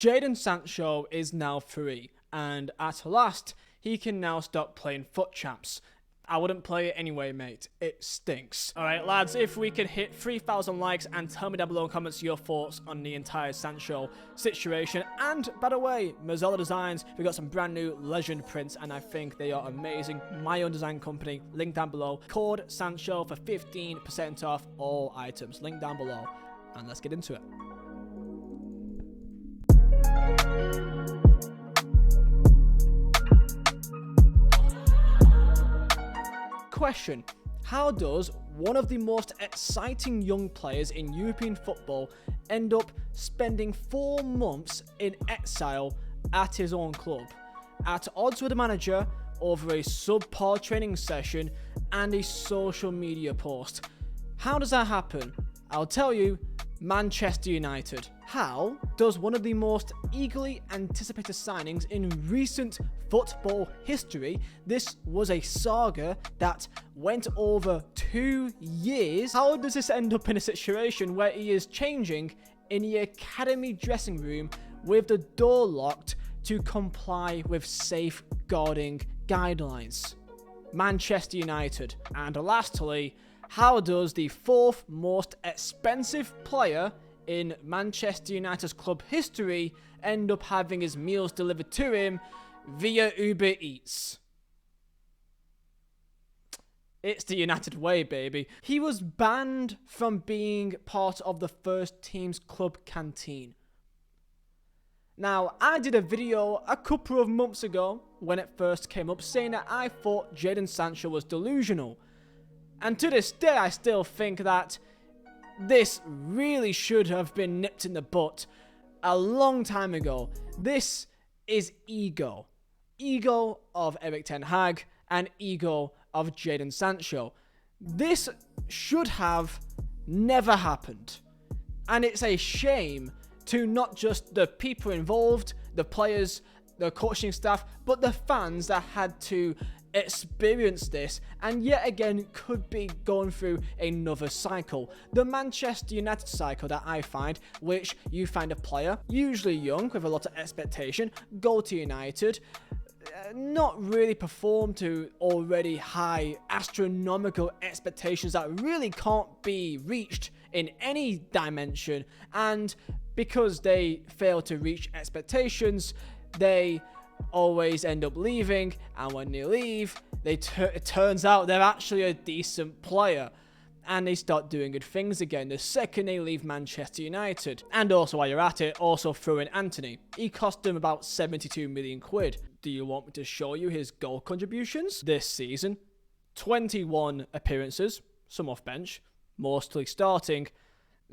Jadon Sancho is now free, and at last, he can now stop playing foot champs. I wouldn't play it anyway, mate. It stinks. Alright, lads, if we can hit 3,000 likes and tell me down below in comments your thoughts on the entire Sancho situation. And, by the way, Mazzola Designs, we got some brand new legend prints, and I think they are amazing. My own design company, link down below. Code Sancho for 15% off all items. Link down below. And let's get into it. Question: how does one of the most exciting young players in European football end up spending 4 months in exile at his own club, at odds with the manager over a subpar training session and a social media post? How does that happen? I'll tell you. Manchester United. How does one of the most eagerly anticipated signings in recent football history, this was a saga that went over 2 years, how does this end up in a situation where he is changing in the academy dressing room with the door locked to comply with safeguarding guidelines? Manchester United. And lastly, how does the 4th most expensive player in Manchester United's club history end up having his meals delivered to him via Uber Eats? It's the United way, baby. He was banned from being part of the first team's club canteen. Now, I did a video a couple of months ago when it first came up saying that I thought Jadon Sancho was delusional. And to this day, I still think that this really should have been nipped in the butt a long time ago. This is ego. Ego of Erik ten Hag and ego of Jadon Sancho. This should have never happened. And it's a shame to not just the people involved, the players, the coaching staff, but the fans that had to experience this and yet again could be going through another cycle. The Manchester United cycle that I find, which you find a player, usually young with a lot of expectation, go to United, not really perform to already high astronomical expectations that really can't be reached in any dimension, and because they fail to reach expectations, they always end up leaving, and when they leave, it turns out they're actually a decent player, and they start doing good things again the second they leave Manchester United. And also, while you're at it, also throw in Anthony. He cost them about 72 million quid. Do you want me to show you his goal contributions this season? 21 appearances, some off bench, mostly starting,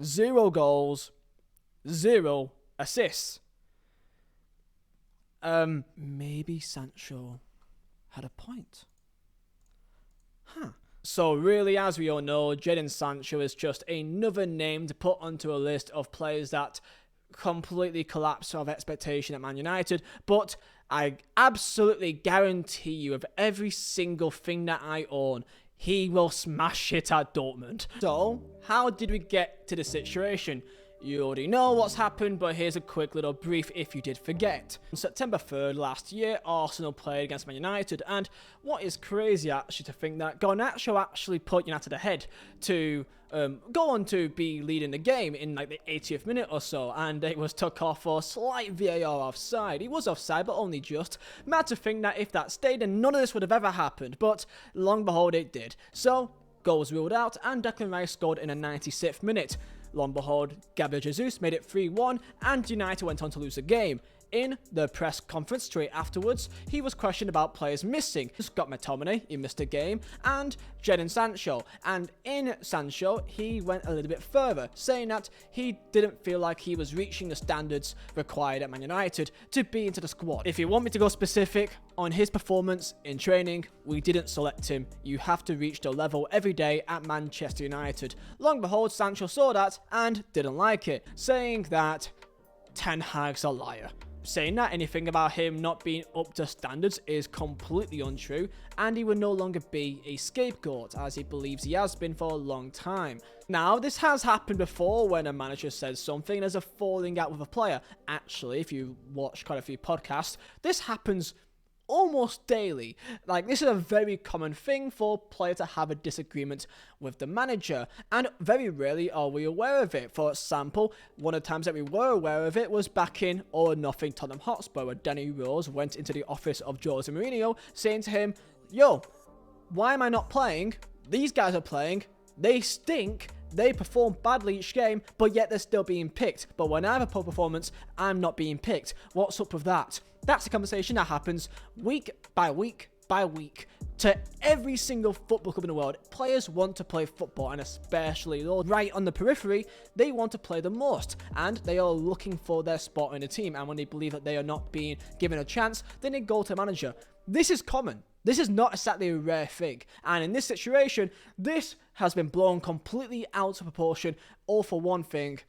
0 goals, 0 assists. Maybe Sancho had a point. So really, as we all know, Jadon Sancho is just another name to put onto a list of players that completely collapse of expectation at Man United. But I absolutely guarantee you, of every single thing that I own, he will smash it at Dortmund. So, how did we get to the situation? You already know what's happened, but here's a quick little brief if you did forget. On September 3rd last year, Arsenal played against Man United, and what is crazy actually to think that Garnacho actually put United ahead to go on to be leading the game in like the 80th minute or so, and it was took off for slight VAR offside. He was offside, but only just. Mad to think that if that stayed, then none of this would have ever happened, but long behold it did. So, goal was ruled out, and Declan Rice scored in the 96th minute. Long behold, Gabriel Jesus made it 3-1, and United went on to lose the game. In the press conference straight afterwards, he was questioned about players missing. Scott McTominay, he missed a game, and Jadon Sancho. And in Sancho, he went a little bit further, saying that he didn't feel like he was reaching the standards required at Man United to be into the squad. If you want me to go specific on his performance in training, we didn't select him. You have to reach the level every day at Manchester United. Long behold, Sancho saw that and didn't like it, saying that Ten Hag's a liar. saying that anything about him not being up to standards is completely untrue, and he will no longer be a scapegoat, as he believes he has been for a long time. Now, this has happened before when a manager says something and there's a falling out with a player. Actually, if you watch quite a few podcasts, this happens almost daily. Like, this is a very common thing for players to have a disagreement with the manager, and very rarely are we aware of it. For example, one of the times that we were aware of it was back in All or Nothing Tottenham Hotspur, where Danny Rose went into the office of Jose Mourinho saying to him, "Yo, why am I not playing? These guys are playing, they stink, they perform badly each game, but yet they're still being picked. But when I have a poor performance, I'm not being picked. What's up with that?" That's a conversation that happens week by week by week to every single football club in the world. Players want to play football, and especially those right on the periphery, they want to play the most, and they are looking for their spot in the team. And when they believe that they are not being given a chance, then they go to the manager. This is common. This is not exactly a rare thing. And in this situation, this has been blown completely out of proportion, all for one thing: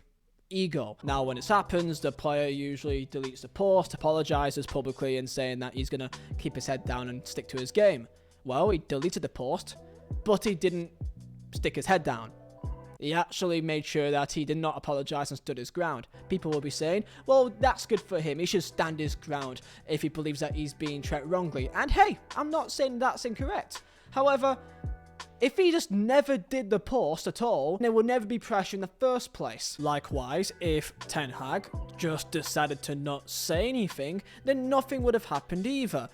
ego. Now, when this happens, the player usually deletes the post, apologizes publicly, and saying that he's going to keep his head down and stick to his game. Well, he deleted the post, but he didn't stick his head down. He actually made sure that he did not apologize and stood his ground. People will be saying, well, that's good for him. He should stand his ground if he believes that he's being treated wrongly. And hey, I'm not saying that's incorrect. However, if he just never did the post at all, there would never be pressure in the first place. Likewise, if Ten Hag just decided to not say anything, then nothing would have happened either.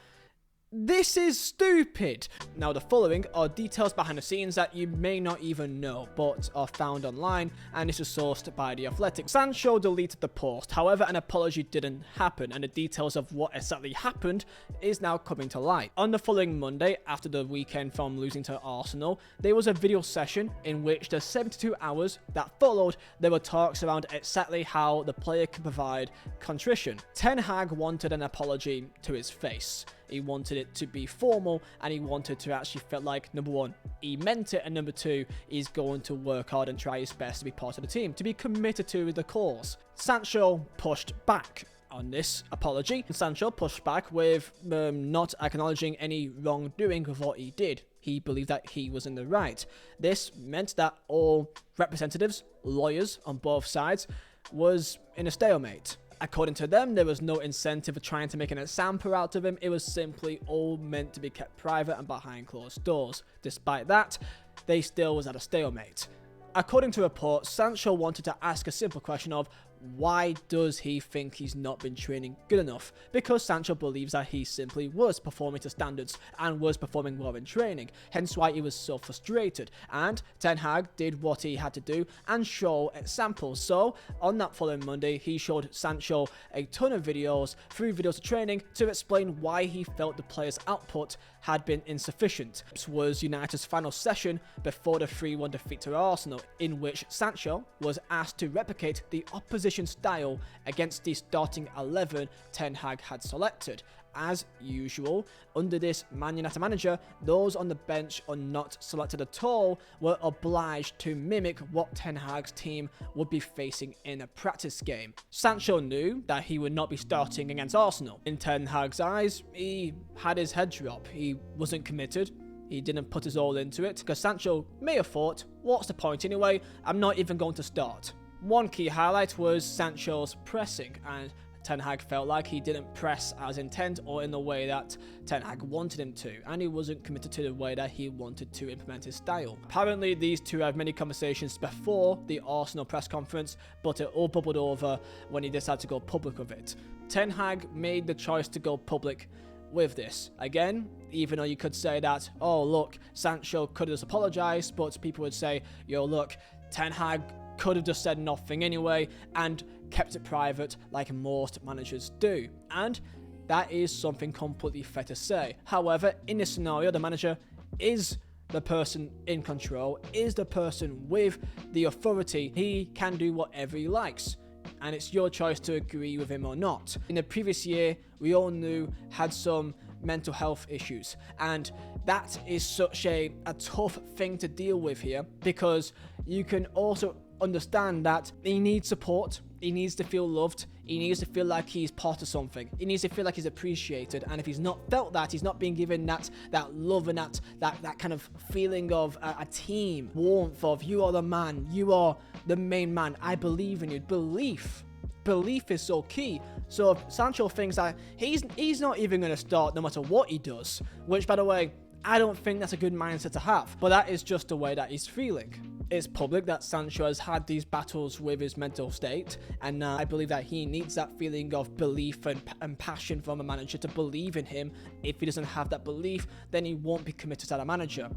This is stupid. Now, the following are details behind the scenes that you may not even know, but are found online, and this is sourced by The Athletic. Sancho deleted the post, however, an apology didn't happen, and the details of what exactly happened is now coming to light. On the following Monday, after the weekend from losing to Arsenal, there was a video session in which the 72 hours that followed, there were talks around exactly how the player can provide contrition. Ten Hag wanted an apology to his face. He wanted it to be formal, and he wanted to actually feel like, number one, he meant it, and number two, he's going to work hard and try his best to be part of the team, to be committed to the cause. Sancho pushed back on this apology. Sancho pushed back with not acknowledging any wrongdoing of what he did. He believed that he was in the right. This meant that all representatives, lawyers on both sides, was in a stalemate. According to them, there was no incentive for trying to make an example out of him. It was simply all meant to be kept private and behind closed doors. Despite that, they still was at a stalemate. According to reports, Sancho wanted to ask a simple question of, why does he think he's not been training good enough? Because Sancho believes that he simply was performing to standards and was performing well in training, hence why he was so frustrated. And Ten Hag did what he had to do and show examples. So on that following Monday, he showed Sancho a ton of videos, 3 videos of training, to explain why he felt the player's output had been insufficient. This was United's final session before the 3-1 defeat to Arsenal, in which Sancho was asked to replicate the opposition style against the starting 11 Ten Hag had selected. As usual, under this Man United manager, those on the bench or not selected at all were obliged to mimic what Ten Hag's team would be facing in a practice game. Sancho knew that he would not be starting against Arsenal. In Ten Hag's eyes, he had his head drop. He wasn't committed. He didn't put his all into it, because Sancho may have thought, what's the point anyway? I'm not even going to start. One key highlight was Sancho's pressing, and Ten Hag felt like he didn't press as intent or in the way that Ten Hag wanted him to, and he wasn't committed to the way that he wanted to implement his style. Apparently, these two had many conversations before the Arsenal press conference, but it all bubbled over when he decided to go public with it. Ten Hag made the choice to go public with this. Again, even though you could say that, oh look, Sancho could have just apologized, but people would say, yo look, Ten Hag could have just said nothing anyway and kept it private like most managers do. And that is something completely fair to say. However, in this scenario, the manager is the person in control, is the person with the authority. He can do whatever he likes, and it's your choice to agree with him or not. In the previous year, we all knew had some mental health issues, and that is such a tough thing to deal with here, because you can also understand that he needs support, he needs to feel loved, He needs to feel like he's part of something. He needs to feel like he's appreciated. And if he's not felt that, he's not being given that love and that kind of feeling of a team, warmth of, you are the man, you are the main man, I believe in you. Belief is so key. So if Sancho thinks that he's not even going to start no matter what he does, which, by the way, I don't think that's a good mindset to have, but that is just the way that he's feeling. It's public that Sancho has had these battles with his mental state, and I believe that he needs that feeling of belief and passion from a manager to believe in him. If he doesn't have that belief, then he won't be committed as a manager.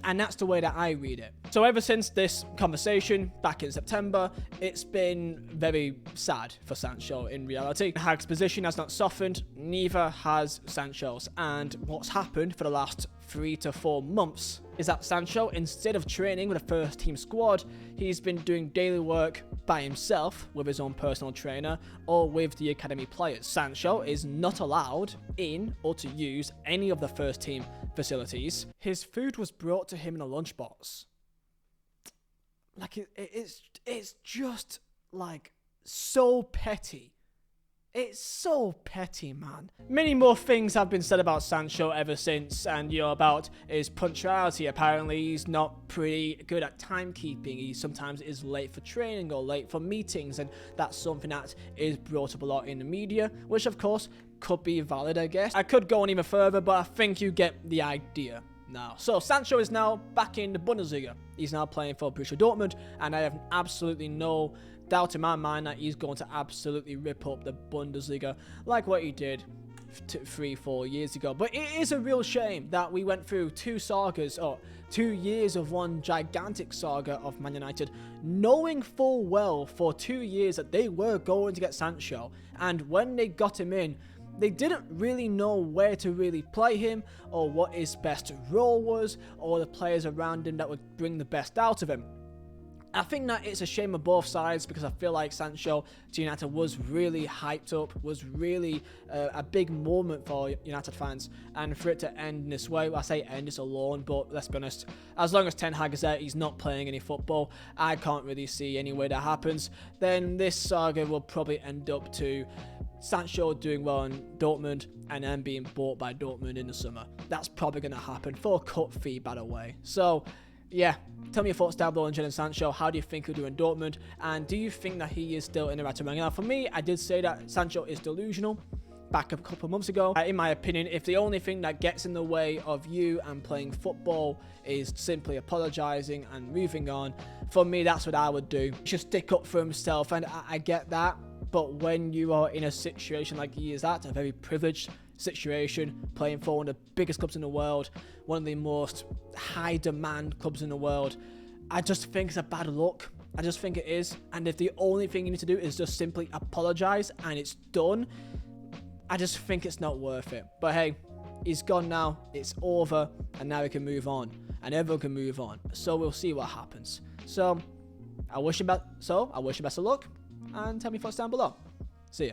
And that's the way that I read it. So ever since this conversation back in September, it's been very sad for Sancho in reality. Ten Hag's position has not softened, neither has Sancho's. And what's happened for the last 3 to 4 months is that Sancho, instead of training with a first team squad, he's been doing daily work by himself with his own personal trainer or with the academy players. Sancho is not allowed in or to use any of the first team facilities. His food was brought to him in a lunchbox. Like, it's just like so petty. It's so petty, man. Many more things have been said about Sancho ever since, and about his punctuality. Apparently, he's not pretty good at timekeeping. He sometimes is late for training or late for meetings, and that's something that is brought up a lot in the media, which of course could be valid, I guess. I could go on even further, but I think you get the idea now. So Sancho is now back in the Bundesliga. He's now playing for Borussia Dortmund, and I have absolutely no doubt in my mind that he's going to absolutely rip up the Bundesliga like what he did 3-4 years ago. But it is a real shame that we went through 2 sagas, or 2 years of one gigantic saga of Man United, knowing full well for 2 years that they were going to get Sancho, and when they got him in, they didn't really know where to really play him, or what his best role was, or the players around him that would bring the best out of him. I think that it's a shame on both sides, because I feel like Sancho to United was really hyped up, was really a big moment for United fans, and for it to end in this way, I say end, it's a loan, but let's be honest, as long as Ten Hag is there, he's not playing any football, I can't really see any way that happens, then this saga will probably end up to Sancho doing well in Dortmund and then being bought by Dortmund in the summer. That's probably going to happen for a cut fee, by the way. So yeah, tell me your thoughts down below on Jadon Sancho. How do you think he'll do in Dortmund? And do you think that he is still in the right to rank? Now, for me, I did say that Sancho is delusional back a couple of months ago. In my opinion, if the only thing that gets in the way of you and playing football is simply apologising and moving on, for me, that's what I would do. Just stick up for himself, and I get that. But when you are in a situation like he is at, a very privileged situation, playing for one of the biggest clubs in the world, one of the most high-demand clubs in the world, I just think it's a bad look. I just think it is. And if the only thing you need to do is just simply apologise and it's done, I just think it's not worth it. But hey, he's gone now, it's over, and now we can move on. And everyone can move on. So we'll see what happens. So I wish him best of luck, and tell me your thoughts down below. See ya.